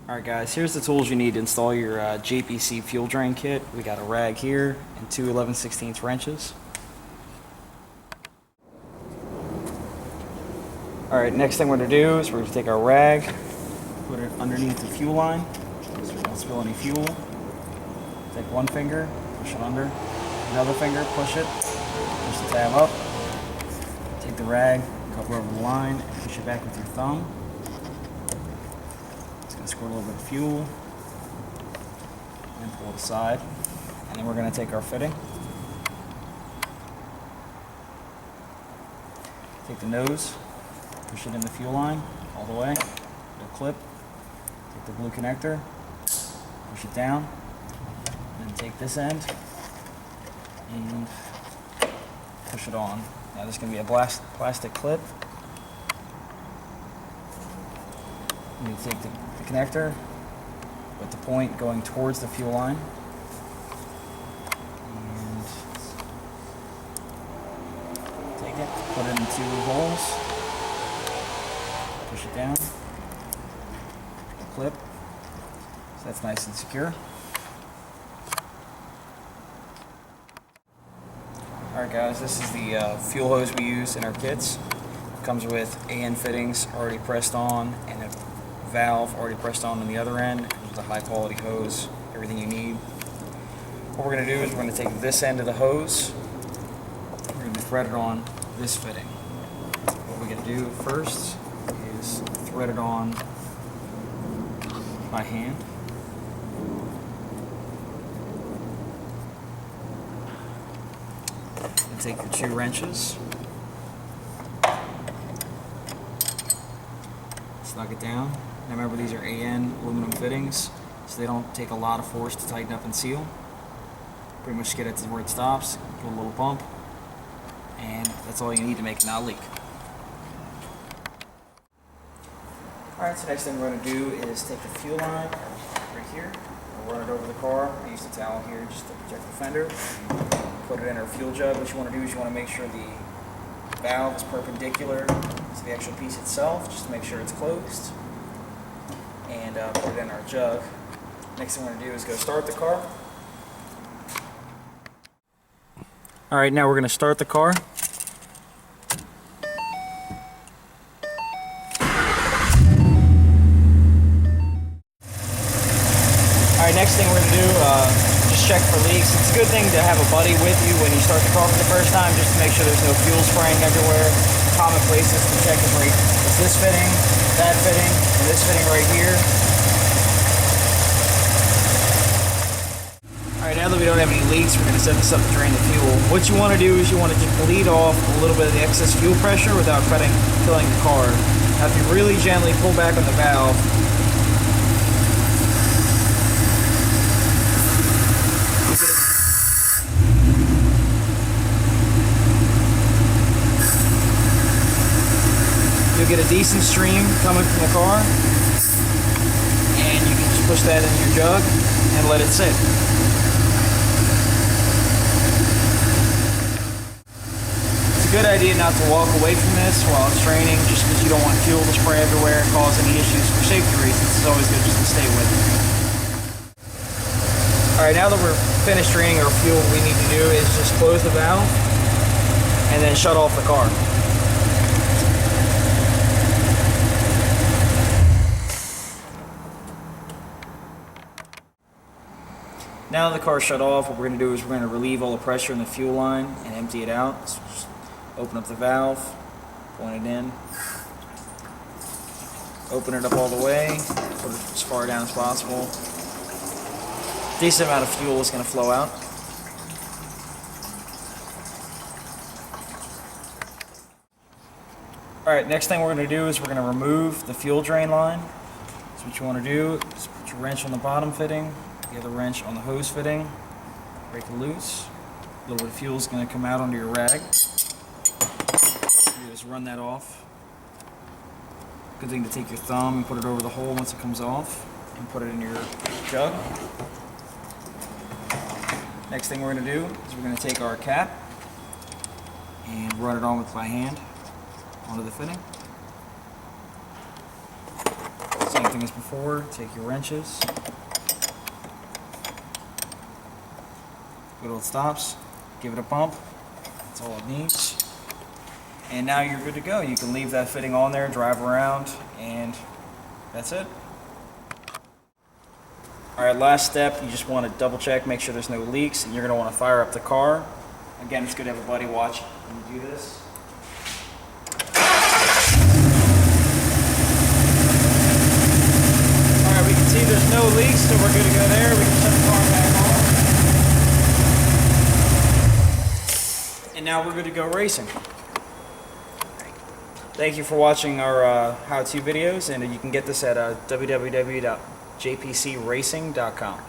Alright guys, here's the tools you need to install your JPC fuel drain kit. We got a rag here and two 11/16 wrenches. Alright, next thing we're going to do is we're going to take our rag, put it underneath the fuel line so we don't spill any fuel. Take one finger, push it under, another finger, push it, push the tab up, take the rag, cover over the line, and push it back with your thumb. Squirt a little bit of fuel and pull it aside, and then we're going to take our fitting, take the nose, push it in the fuel line all the way, little clip, take the blue connector, push it down, and then take this end and push it on. Now there's going to be a plastic clip. You take the connector with the point going towards the fuel line, and take it, put it in two holes, push it down, the clip, so that's nice and secure. Alright guys, this is the fuel hose we use in our kits. It comes with AN fittings already pressed on and a valve already pressed on the other end. There's a high quality hose, everything you need. What we're going to do is we're going to take this end of the hose, we're going to thread it on this fitting. What we're going to do first is thread it on by hand. And take your two wrenches, snug it down. Now remember, these are AN aluminum fittings, so they don't take a lot of force to tighten up and seal. Pretty much get it to where it stops, give it a little bump, and that's all you need to make it not leak. Alright, so next thing we're going to do is take the fuel line right here, we'll run it over the car. I use the towel here just to protect the fender. Put it in our fuel jug. What you want to do is you want to make sure the valve is perpendicular to the actual piece itself, just to make sure it's closed. And put it in our jug. Next thing we're going to do is go start the car. Alright, now we're going to start the car. Alright, next thing we're going to do, just check for leaks. It's a good thing to have a buddy with you when you start the car for the first time, just to make sure there's no fuel spraying everywhere. Common places to check is right, it's this fitting, that fitting, and this fitting right here. Alright, now that we don't have any leaks, we're going to set this up to drain the fuel. What you want to do is you want to just bleed off a little bit of the excess fuel pressure without filling the car. Now if you really gently pull back on the valve, you'll get a decent stream coming from the car, and you can just push that in your jug and let it sit. It's a good idea not to walk away from this while it's draining, just because you don't want fuel to spray everywhere and cause any issues for safety reasons. It's always good just to stay with it. Alright, now that we're finished draining our fuel, what we need to do is just close the valve and then shut off the car. Now that the car's shut off, what we're going to do is we're going to relieve all the pressure in the fuel line and empty it out. So just open up the valve, point it in, open it up all the way, put it as far down as possible. Decent amount of fuel is going to flow out. Alright, next thing we're going to do is we're going to remove the fuel drain line. So what you want to do is put your wrench on the bottom fitting, the other wrench on the hose fitting, break it loose. A little bit of fuel is going to come out onto your rag. You just run that off. Good thing to take your thumb and put it over the hole once it comes off and put it in your jug. Next thing we're going to do is we're going to take our cap and run it on by hand onto the fitting. Same thing as before, take your wrenches, good old stops, give it a bump, that's all it needs. And now you're good to go. You can leave that fitting on there, drive around, and that's it. Alright, last step, you just want to double check, make sure there's no leaks, and you're going to want to fire up the car. Again, it's good to have a buddy watch when you do this. Alright, we can see there's no leaks, so we're good to go there. We can shut the car back on. And now we're good to go racing. Thank you for watching our how-to videos, and you can get this at www.jpcracing.com.